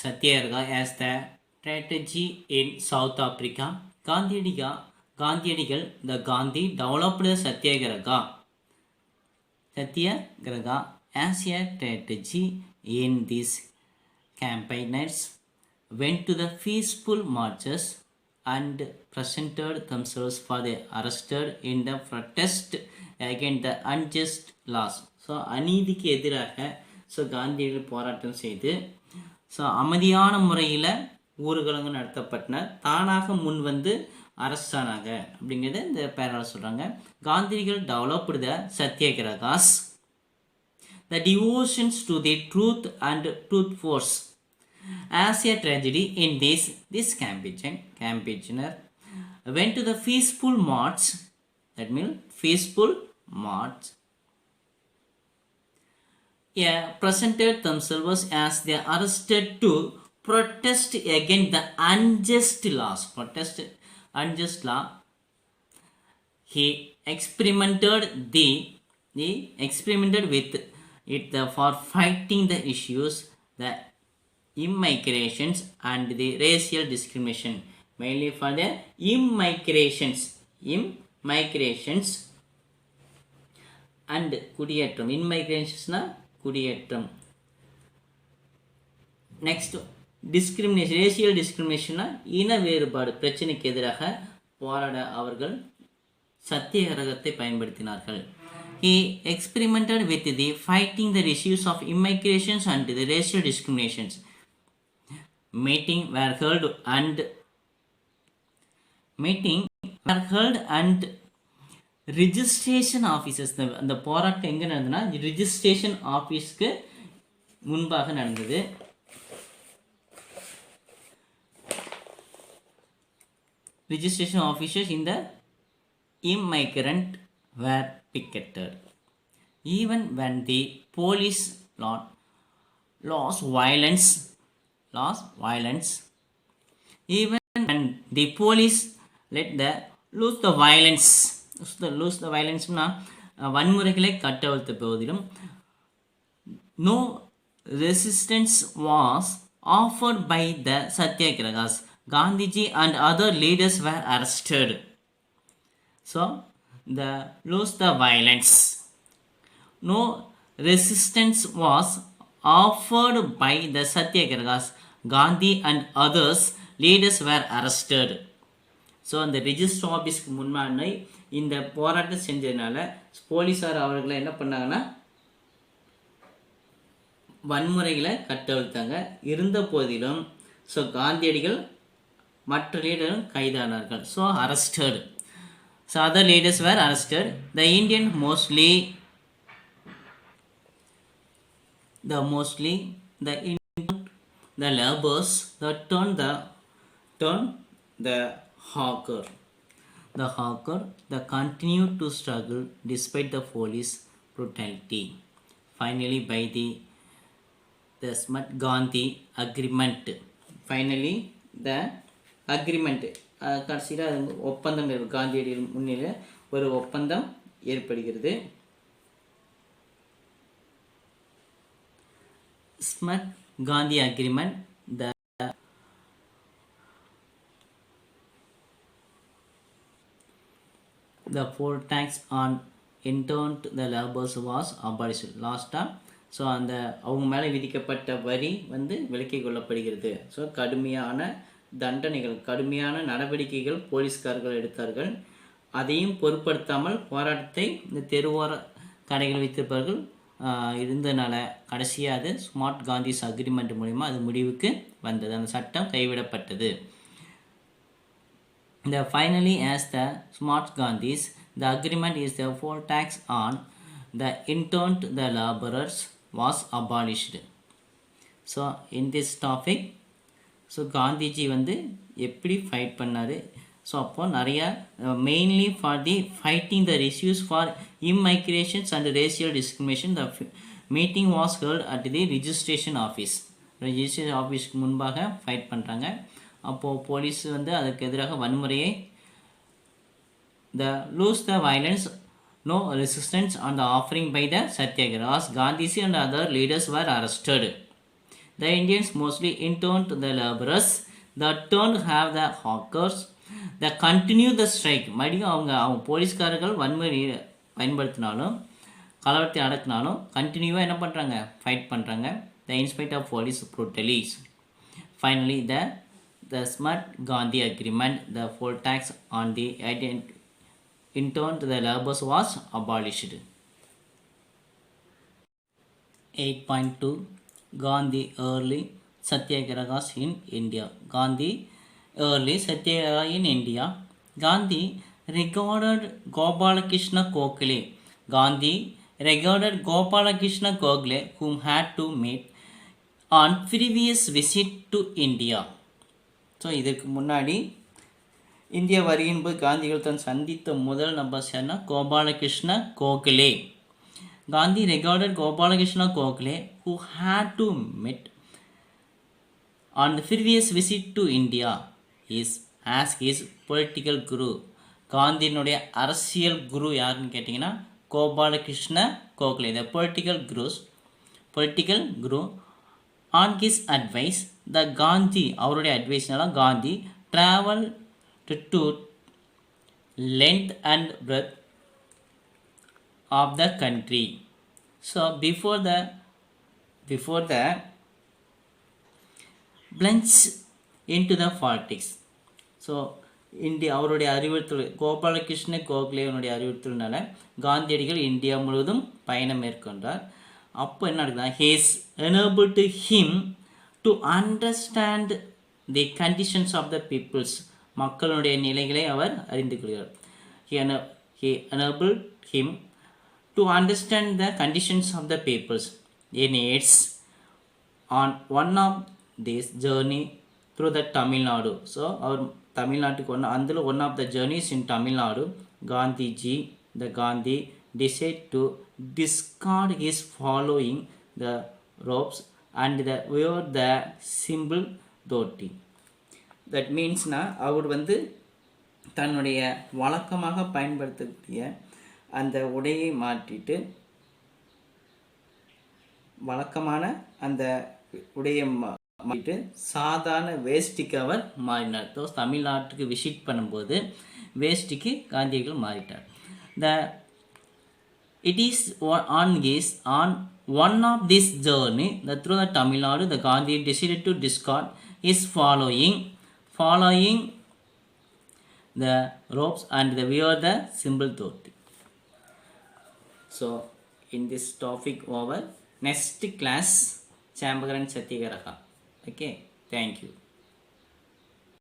Satyagraha as the strategy in South Africa. Gandhiadigal, the Gandhi developed the Satyagraha as a strategy in these campaigners went to the peaceful marches and presented themselves for the arrested in the protest against the unjust laws. So அநீதிக்கு எதிராக காந்தியடிகள் போராட்டம் செய்து அமைதியான முறையில் ஊர்வலங்கள் நடத்தப்பட்டன. தானாக முன் வந்து அரசானாங்க அப்படிங்கிறத இந்த பேரால சொல்கிறாங்க. காந்தியடிகள் developed the satyagrahas, the devotions to the truth and truth force as a tragedy in this campaigner went to the peaceful march. That means peaceful march. Presented themselves as they arrested to protest against the unjust laws. Protest unjust law. He experimented with it for fighting the issues, the immigrations and the racial discrimination, mainly for the immigrations and குடியேற்றம். immigrationsனா குடியேற்றம். Next discrimination, racial டிஸ்கிரிமினேஷன்னா இன வேறுபாடு பிரச்சனைக்கு எதிராக போராட அவர்கள் சத்தியாகிரகத்தை பயன்படுத்தினார்கள். He experimented with the fighting the issues of immigrations and the racial discriminations. Meeting were held and registration offices. அந்த போராட்டம் எங்கே நடந்ததுன்னா ரிஜிஸ்ட்ரேஷன் ஆஃபீஸ்க்கு முன்பாக நடந்தது. registration officers in the immigrant were picketed. Even when the police lost violence, even when the police lose the violence வன்முறைகளை கட்டவிழ்த்த போதிலும் no resistance was offered by the Satyagrahas. Gandhiji and other leaders were arrested. So lose the violence. No resistance was offered by the Satyagrahas. Gandhi and others leaders were arrested. So அந்த register ஆஃபீஸ்க்கு முன்னாடி இந்த போராட்டம் செஞ்சதுனால போலீஸார் அவர்களை என்ன பண்ணாங்கன்னா வன்முறைகளை கட்டவிழ்த்தாங்க. இருந்த போதிலும் காந்தியடிகள் மற்ற லீடரும் கைதானார்கள். So arrested. So other leaders were arrested. The Indian mostly the laborers turned the hawker. They continued to struggle despite the police brutality. Finally, by the Smart Gandhi agreement. Finally, the agreement. கடைசியில் ஒப்பந்தம் காந்தியடிகள் முன்னிலையில் ஒரு ஒப்பந்தம் ஏற்படுகிறது. Smut Gandhi agreement. The poll tax on interned the laborers was abolished. லாஸ்ட்டாக அந்த அவங்க மேலே விதிக்கப்பட்ட வரி விலக்கிக் கொள்ளப்படுகிறது. கடுமையான தண்டனைகள், கடுமையான நடவடிக்கைகள் போலீஸ்காரர்கள் எடுத்தார்கள். அதையும் பொருட்படுத்தாமல் போராட்டத்தை இந்த தெருவோர கடைகள் வைத்திருப்பவர்கள் இருந்தனால கடைசியாக அது ஸ்மார்ட் காந்திஸ் அக்ரிமெண்ட் மூலிமா அது முடிவுக்கு வந்தது. அந்த சட்டம் கைவிடப்பட்டது. Finally, as the Smart Gandhis, the agreement is the poll tax on the interned the laborers was abolished. So in this topic, Gandhiji எப்படி ஃபைட் பண்ணார். அப்போ நிறையா mainly for the fighting the issues for immigrations and racial discrimination. The meeting was held at the registration ஆஃபீஸ்க்கு முன்பாக fight பண்ணுறாங்க. அப்போது police அதுக்கு எதிராக வன்முறையை lose the violence, no resistance on the offering by the Satyagrahas. Gandhiji and other leaders were arrested. The Indians mostly interned the laborers. The turned have the hawkers. The continue the strike. மறுபடியும் அவங்க போலீஸ்காரர்கள் வன்முறை பயன்படுத்தினாலும் கலவரத்தை அடக்கினாலும் கண்டினியூவாக என்ன பண்ணுறாங்க, fight பண்ணுறாங்க. The inspect of police brutalities. Finally, the smart Gandhi agreement, the full tax on the interned the laborers was abolished. 8.2 Gandhi early Satyagrahas in India. Gandhi early Satyagraha in India. Gandhi regarded Gopalakrishna Gokhale. Gandhi regarded Gopalakrishna Gokhale, whom had to meet on previous visit to India. So இதுக்கு முன்னாடி India வருகின் போது காந்திகள் தான் சந்தித்த முதல் நபர் யார்னா Gopalakrishna Gokhale. Gandhi regarded Gopalakrishna Gokhale, who had to meet on the previous visit to India as his political guru. காந்தியினுடைய அரசியல் குரு யாருன்னு கேட்டிங்கன்னா Gopalakrishna Gokhale, the political guru. On his advice, the Gandhi, அவருடைய அட்வைஸ்னால Gandhi travel to length and breadth of the country. So before the plunge into the politics. So India அவருடைய அறிவுறுத்தல் கோபாலகிருஷ்ண கோகலேவனுடைய அறிவுறுத்தல்னால காந்தியடிகள் India முழுவதும் பயணம் மேற்கொண்டார். அப்போ என்ன நடக்குதுன்னா, he is enabled him to understand the conditions of the peoples. மக்களுடைய நிலைகளை அவர் அறிந்து கொள்கிறார். He enabled him to understand the conditions of the peoples. In its on one of this journey through the Tamil Nadu. So அவர் தமிழ்நாட்டுக்கு one of the journeys in Tamil Nadu, Gandhi decided to discard his following the ropes and wear the symbol dhoti. That means அவர் தன்னுடைய வழக்கமாக பயன்படுத்தக்கூடிய அந்த உடையை மாற்றிட்டு வழக்கமான அந்த உடையை மாற்றிட்டு சாதாரண வேஷ்டிக்கு அவர் மாறினார். தமிழ்நாட்டுக்கு விசிட் பண்ணும்போது வேஷ்டிக்கு காந்தியடிகள் மாறிட்டார். It is on one of this journey through the Tamil Nadu, the Gandhi decided to discard his following the ropes and wear the symbol dhoti. So in this topic over, next class Champaran Satyagraha. Okay, thank you.